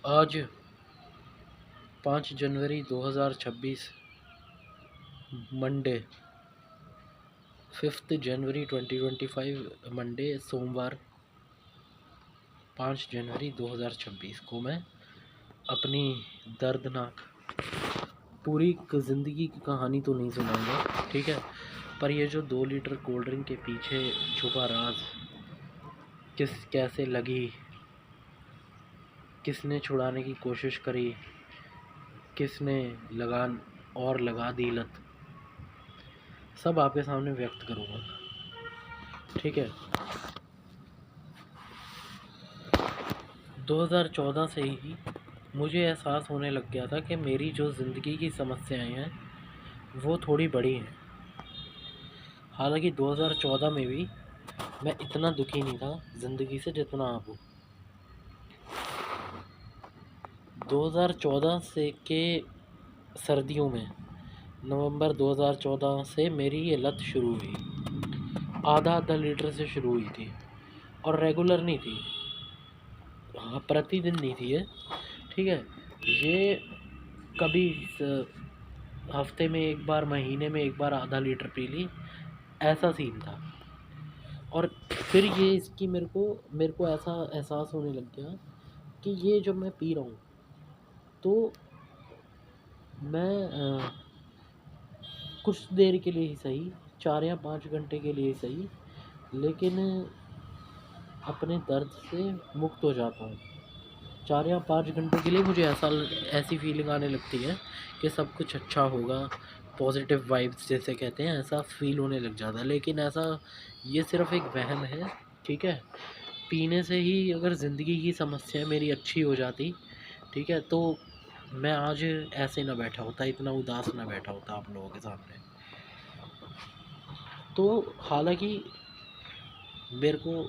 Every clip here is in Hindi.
आज 5 जनवरी 2026 मंडे 5 जनवरी 2025 मंडे सोमवार 5 जनवरी 2026 को मैं अपनी दर्दनाक पूरी ज़िंदगी की कहानी तो नहीं सुनाऊंगा, ठीक है, पर ये जो 2 लीटर कोल्ड ड्रिंक के पीछे छुपा राज कैसे लगी, किसने छुड़ाने की कोशिश करी, किसने लगा दी लत, सब आपके सामने व्यक्त करूँगा, ठीक है। 2014 से ही मुझे एहसास होने लग गया था कि मेरी जो ज़िंदगी की समस्याएं हैं वो थोड़ी बड़ी हैं। हालांकि 2014 में भी मैं इतना दुखी नहीं था ज़िंदगी से जितना अब हूँ। 2014 से के सर्दियों में नवंबर 2014 से मेरी ये लत शुरू हुई। आधा लीटर से शुरू हुई थी और रेगुलर नहीं थी, हाँ, प्रतिदिन नहीं थी ये, ठीक है। ये कभी हफ्ते में एक बार, महीने में एक बार आधा लीटर पी ली, ऐसा सीन था। और फिर ये इसकी मेरे को ऐसा एहसास होने लग गया कि ये जो मैं पी रहा हूँ तो मैं कुछ देर के लिए ही सही, 4 या 5 घंटे के लिए ही सही, लेकिन अपने दर्द से मुक्त हो जाता हूँ। 4 या 5 घंटे के लिए मुझे ऐसी फीलिंग आने लगती है कि सब कुछ अच्छा होगा, पॉजिटिव वाइब्स जैसे कहते हैं, ऐसा फील होने लग जाता है। लेकिन ऐसा ये सिर्फ एक वहम है, ठीक है। पीने से ही अगर ज़िंदगी की समस्या मेरी अच्छी हो जाती, ठीक है, तो मैं आज ऐसे ना बैठा होता, इतना उदास ना बैठा होता आप लोगों के सामने। तो हालांकि मेरे को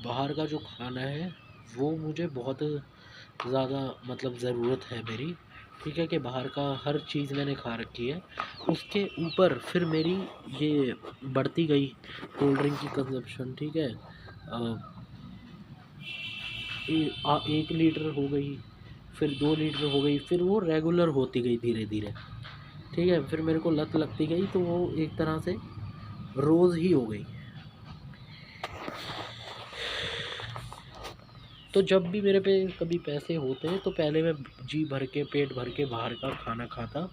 बाहर का जो खाना है वो मुझे बहुत ज़्यादा मतलब ज़रूरत है मेरी, ठीक है, कि बाहर का हर चीज़ मैंने खा रखी है। उसके ऊपर फिर मेरी ये बढ़ती गई कोल्ड ड्रिंक की कंजप्शन, ठीक है। 1 लीटर हो गई, फिर 2 लीटर हो गई, फिर वो रेगुलर होती गई धीरे धीरे, ठीक है। फिर मेरे को लत लगती गई तो वो एक तरह से रोज़ ही हो गई। तो जब भी मेरे पे कभी पैसे होते तो पहले मैं जी भर के, पेट भर के बाहर का खाना खाता,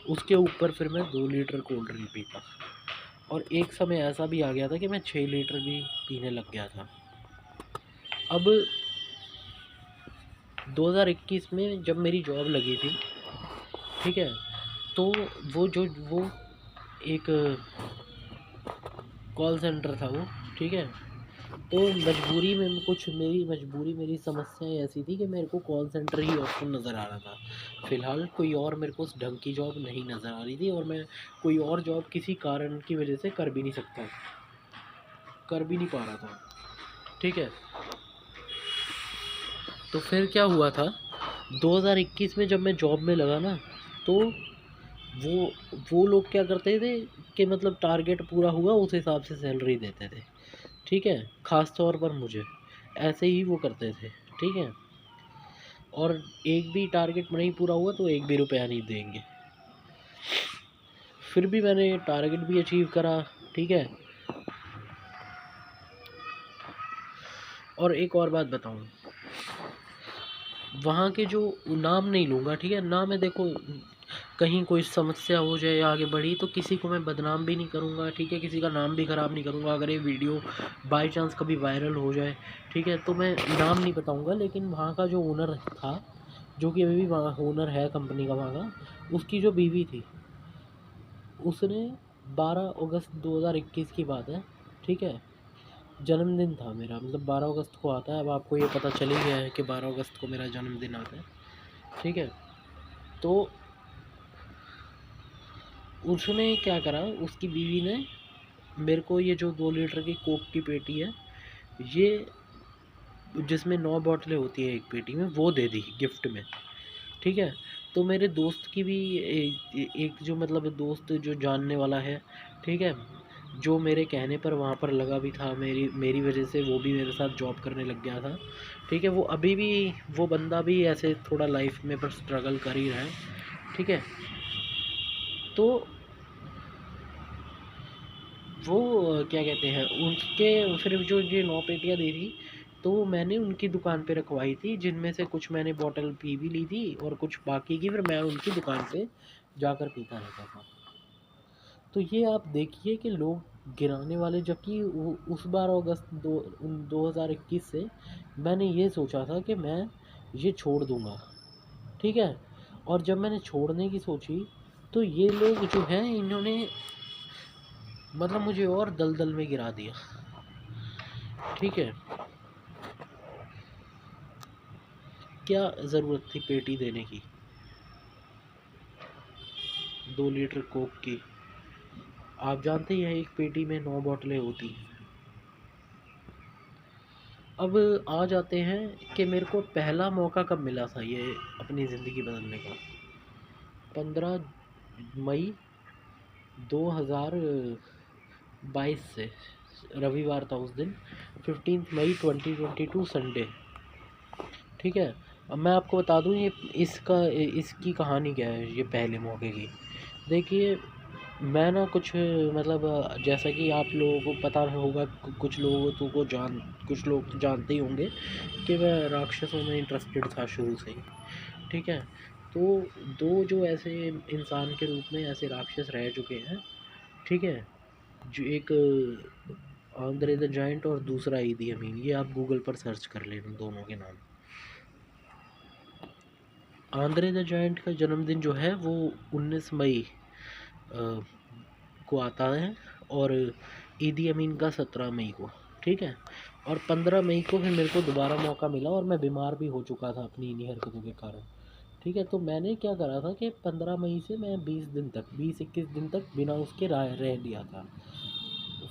उसके ऊपर फिर मैं 2 लीटर कोल्ड ड्रिंक पीता। और एक समय ऐसा भी आ गया था कि मैं 6 लीटर भी पीने लग गया था। अब 2021 में जब मेरी जॉब लगी थी, ठीक है, तो वो एक कॉल सेंटर था वो, ठीक है। तो मेरी समस्याएं ऐसी थी कि मेरे को कॉल सेंटर ही ऑप्शन नज़र आ रहा था। फ़िलहाल कोई और मेरे को ढंग की जॉब नहीं नज़र आ रही थी और मैं कोई और जॉब किसी कारण की वजह से कर भी नहीं पा रहा था, ठीक है। तो फिर क्या हुआ था, 2021 में जब मैं जॉब में लगा ना, तो वो वो लोग क्या करते थे कि मतलब टारगेट पूरा हुआ उस हिसाब से सैलरी देते थे, ठीक है। ख़ास तौर पर मुझे ऐसे ही वो करते थे, ठीक है। और एक भी टारगेट नहीं पूरा हुआ तो एक भी रुपया नहीं देंगे। फिर भी मैंने टारगेट भी अचीव करा, ठीक है। और एक और बात बताऊँ, वहाँ के जो नाम नहीं लूँगा, ठीक है ना, मैं देखो कहीं कोई समस्या हो जाए आगे बढ़ी तो किसी को मैं बदनाम भी नहीं करूँगा, ठीक है, किसी का नाम भी ख़राब नहीं करूँगा। अगर ये वीडियो बाय चांस कभी वायरल हो जाए, ठीक है, तो मैं नाम नहीं बताऊँगा, लेकिन वहाँ का जो ओनर था, जो कि अभी भी वहाँ ओनर है कंपनी का वहाँ का, उसकी जो बीवी थी, उसने 12 अगस्त 2021 की बात है, ठीक है, जन्मदिन था मेरा, मतलब 12 अगस्त को आता है। अब आपको ये पता चल ही गया है कि 12 अगस्त को मेरा जन्मदिन आता है, ठीक है। तो उसने क्या करा, उसकी बीवी ने मेरे को ये जो 2 लीटर की कोक की पेटी है, ये जिसमें 9 बोतलें होती हैं एक पेटी में, वो दे दी गिफ्ट में, ठीक है। तो मेरे दोस्त की भी एक जो मतलब दोस्त जो जानने वाला है, ठीक है, जो मेरे कहने पर वहाँ पर लगा भी था, मेरी मेरी वजह से वो भी मेरे साथ जॉब करने लग गया था। ठीक है, वो अभी भी, वो बंदा भी ऐसे थोड़ा लाइफ में पर स्ट्रगल कर ही रहा है। ठीक है, तो वो क्या कहते हैं, उनके फिर जो ये 9 पेटियाँ दी थी, तो वो मैंने उनकी दुकान पे रखवाई थी, जिनमें से कुछ मैंने बॉटल पी भी ली थी और कुछ बाकी की फिर मैं उनकी दुकान पे जाकर पीता रहता था। तो ये आप देखिए कि लोग गिराने वाले, जबकि उस बार अगस्त 2021 से मैंने ये सोचा था कि मैं ये छोड़ दूँगा। ठीक है, और जब मैंने छोड़ने की सोची, तो ये लोग जो हैं इन्होंने मतलब मुझे और दलदल में गिरा दिया। ठीक है, क्या ज़रूरत थी पेटी देने की 2 लीटर कोक की? आप जानते ही हैं एक पेटी में 9 बोतलें होती हैं। अब आ जाते हैं कि मेरे को पहला मौका कब मिला था ये अपनी ज़िंदगी बदलने का। 15 मई 2022 से, रविवार था उस दिन, 15 मई 2022 संडे। ठीक है, अब मैं आपको बता दूं ये इसकी कहानी क्या है ये पहले मौके की। देखिए, मैं ना कुछ मतलब जैसा कि आप लोगों को पता होगा, कुछ लोगों को कुछ लोग तो जानते ही होंगे कि मैं राक्षसों में इंटरेस्टेड था शुरू से ही। ठीक है, तो दो जो ऐसे इंसान के रूप में ऐसे राक्षस रह चुके हैं। ठीक है, जो एक आंद्रे द जायंट और दूसरा ईदी अमीन, ये आप गूगल पर सर्च कर लेना दोनों के नाम। आंद्रे द जायंट का जन्मदिन जो है वो 19 मई को आता है, और ईदी अमीन का 17 मई को। ठीक है, और 15 मई को फिर मेरे को दोबारा मौका मिला, और मैं बीमार भी हो चुका था अपनी इन्हीं हरकतों के कारण। ठीक है, तो मैंने क्या करा था कि 15 मई से मैं 20-21 दिन तक बिना उसके रह लिया था।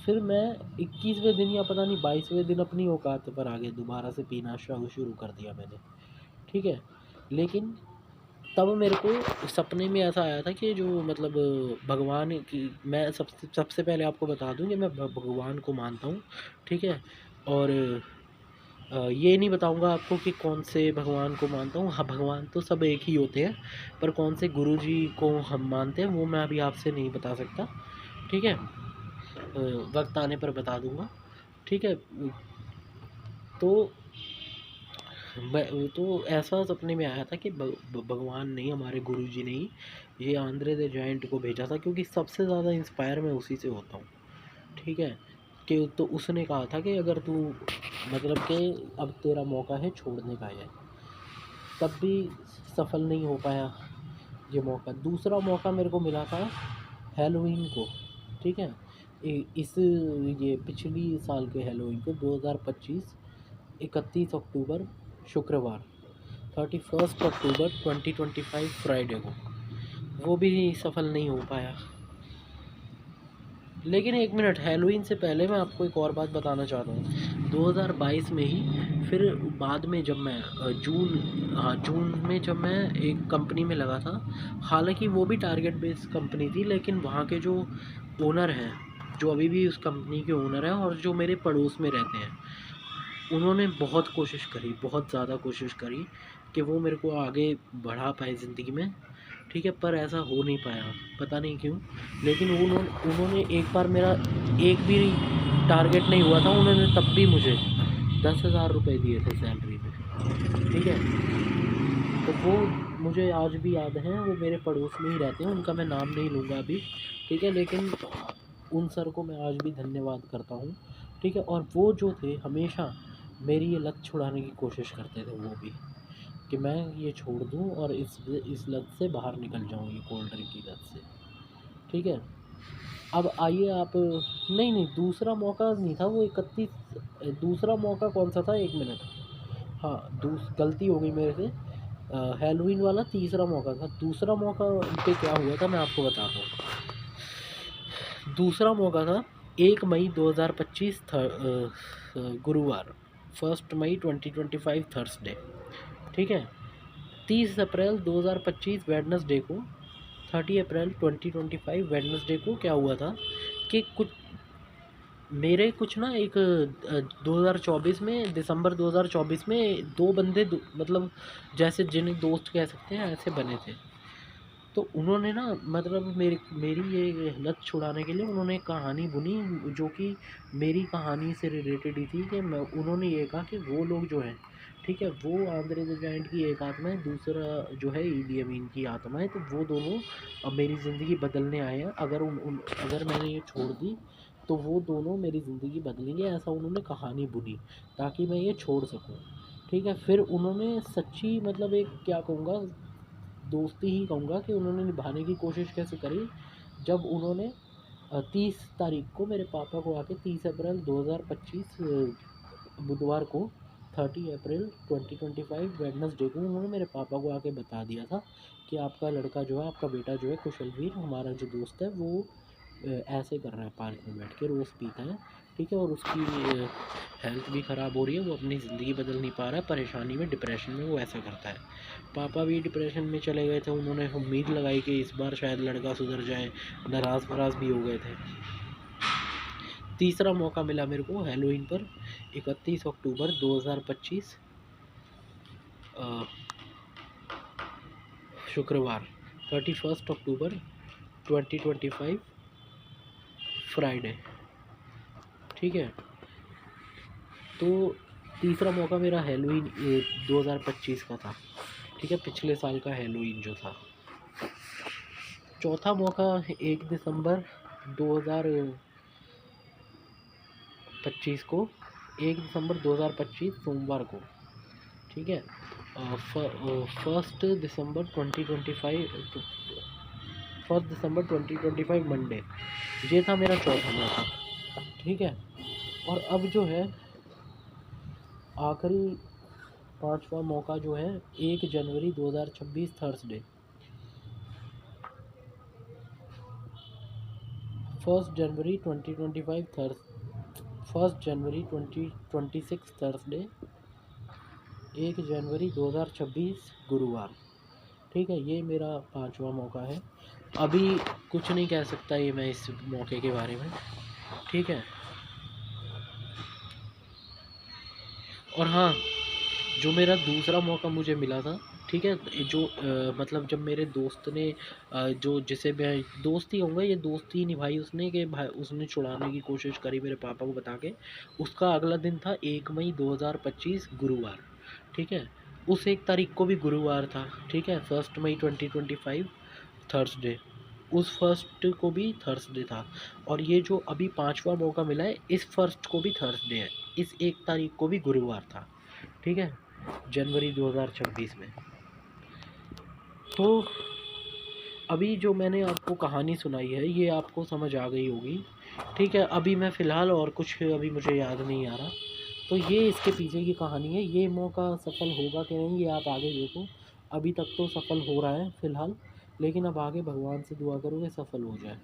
फिर मैं 21वें दिन या पता नहीं 22वें दिन अपनी औकात पर आ गए, दोबारा से पीना शुरू कर दिया मैंने। ठीक है, लेकिन तब मेरे को सपने में ऐसा आया था कि जो मतलब भगवान की, मैं सबसे सबसे पहले आपको बता दूं कि मैं भगवान को मानता हूँ। ठीक है, और ये नहीं बताऊंगा आपको कि कौन से भगवान को मानता हूँ। हाँ, भगवान तो सब एक ही होते हैं, पर कौन से गुरु जी को हम मानते हैं वो मैं अभी आपसे नहीं बता सकता। ठीक है, वक्त आने पर बता दूंगा। ठीक है, तो तो ऐसा सपने में आया था कि भगवान नहीं, हमारे गुरुजी ने ही ये आंद्रे द जायंट को भेजा था, क्योंकि सबसे ज़्यादा इंस्पायर मैं उसी से होता हूँ। ठीक है, कि तो उसने कहा था कि अगर तू मतलब कि अब तेरा मौका है छोड़ने का है, तब भी सफल नहीं हो पाया ये मौका। दूसरा मौका मेरे को मिला था हेलोवीन को। ठीक है, ये पिछली साल के हेलोवीन को, 2025 31 अक्टूबर शुक्रवार, 31 अक्टूबर 2025 फ्राइडे को, वो भी सफल नहीं हो पाया। लेकिन एक मिनट, हैलोवीन से पहले मैं आपको एक और बात बताना चाहता हूँ। 2022 में ही फिर बाद में जब मैं जून में जब मैं एक कंपनी में लगा था, हालांकि वो भी टारगेट बेस्ड कंपनी थी, लेकिन वहाँ के जो ओनर हैं, जो अभी भी उस कंपनी के ओनर हैं और जो मेरे पड़ोस में रहते हैं, उन्होंने बहुत कोशिश करी, बहुत ज़्यादा कोशिश करी कि वो मेरे को आगे बढ़ा पाए ज़िंदगी में। ठीक है, पर ऐसा हो नहीं पाया, पता नहीं क्यों। लेकिन उन्होंने एक बार मेरा एक भी टारगेट नहीं हुआ था, उन्होंने तब भी मुझे 10,000 रुपये दिए थे सैलरी में। ठीक है, तो वो मुझे आज भी याद हैं, वो मेरे पड़ोस में ही रहते हैं, उनका मैं नाम नहीं लूँगा अभी। ठीक है, लेकिन उन सर को मैं आज भी धन्यवाद करता हूँ। ठीक है, और वो जो थे हमेशा मेरी ये लत छुड़ाने की कोशिश करते थे वो भी, कि मैं ये छोड़ दूँ और इस लत से बाहर निकल जाऊँ, ये कोल्ड ड्रिंक की लत से। ठीक है, अब आइए आप, नहीं नहीं, दूसरा मौका नहीं था वो 31, दूसरा मौका कौन सा था, एक मिनट। हाँ, गलती हो गई मेरे से, हेलोवीन वाला तीसरा मौका था। दूसरा मौका पे क्या हुआ था मैं आपको बताता हूँ। दूसरा मौका था 1 मई 2025 गुरुवार, 1 मई 2025 थर्सडे। ठीक है, 30 अप्रैल 2025 वेडनेसडे को, 30 अप्रैल 2025 वेडनेसडे को क्या हुआ था कि कुछ मेरे कुछ ना एक 2024 में, दिसंबर 2024 में 2 बंदे मतलब जैसे जिन्हें दोस्त कह सकते हैं ऐसे बने थे। तो उन्होंने ना मतलब मेरी ये लत छुड़ाने के लिए उन्होंने एक कहानी बुनी जो कि मेरी कहानी से रिलेटेड ही थी कि मैं उन्होंने ये कहा कि वो लोग जो हैं, ठीक है, वो आंद्रे द जायंट की एक आत्मा है, दूसरा जो है ईदी अमीन की आत्मा है। तो वो दोनों अब मेरी ज़िंदगी बदलने आए हैं। अगर मैंने ये छोड़ दी तो वो दोनों मेरी ज़िंदगी बदलेंगे, ऐसा उन्होंने कहानी बुनी ताकि मैं ये छोड़ सकूँ। ठीक है, फिर उन्होंने सच्ची मतलब एक क्या कहूँगा, दोस्ती ही कहूँगा कि उन्होंने निभाने की कोशिश कैसे करी, जब उन्होंने 30 तारीख को मेरे पापा को आके 30 अप्रैल 2025 बुधवार को 30 अप्रैल 2025 वेडनेसडे को उन्होंने मेरे पापा को आके बता दिया था कि आपका लड़का जो है, आपका बेटा जो है कुशलवीर, हमारा जो दोस्त है वो ऐसे कर रहा है, पार्क में बैठ के रोज़ पीता है, ठीक है, और उसकी हेल्थ भी ख़राब हो रही है, वो अपनी ज़िंदगी बदल नहीं पा रहा है, परेशानी में, डिप्रेशन में वो ऐसा करता है। पापा भी डिप्रेशन में चले गए थे, उन्होंने उम्मीद लगाई कि इस बार शायद लड़का सुधर जाए, नाराज़ वराज भी हो गए थे। तीसरा मौका मिला मेरे को हैलोवीन पर 31 अक्टूबर 2025 शुक्रवार, 31 अक्टूबर 2025 फ्राइडे, ठीक है। तो तीसरा मौका मेरा हैलोवीन 2025 का था, ठीक है, पिछले साल का हैलोवीन जो था। चौथा मौका 1 दिसंबर 2025 को, 1 दिसंबर 2025 सोमवार को, ठीक है। 1 दिसंबर 2025 मंडे, ये था मेरा चौथा मौका, ठीक है। और अब जो है आखिरी पांचवा मौका जो है 1 जनवरी 2026 थर्सडे, 1 जनवरी 2025 1 जनवरी 2026 थर्सडे, 1 जनवरी 2026 गुरुवार, ठीक है। ये मेरा पांचवा मौका है। अभी कुछ नहीं कह सकता ये मैं इस मौके के बारे में, ठीक है। और हाँ, जो मेरा दूसरा मौका मुझे मिला था, ठीक है, जो मतलब जब मेरे दोस्त ने जो जिसे मैं दोस्त ही कहूँगा, ये दोस्ती ही निभाई उसने कि भाई उसने छुड़ाने की कोशिश करी मेरे पापा को बता के, उसका अगला दिन था 1 मई 2025 गुरुवार, ठीक है। उस 1 तारीख को भी गुरुवार था, ठीक है, 1 मई 2025 थर्सडे, उस फर्स्ट को भी थर्सडे था। और ये जो अभी पांचवा मौका मिला है, इस फर्स्ट को भी थर्सडे है, इस 1 तारीख को भी गुरुवार था, ठीक है, जनवरी 2026 में। तो अभी जो मैंने आपको कहानी सुनाई है ये आपको समझ आ गई होगी, ठीक है। अभी मैं फ़िलहाल और कुछ अभी मुझे याद नहीं आ रहा, तो ये इसके पीछे की कहानी है। ये मौका सफल होगा कि नहीं ये आप आगे देखो। अभी तक तो सफल हो रहा है फ़िलहाल, लेकिन अब आगे भगवान से दुआ करो कि सफल हो जाए।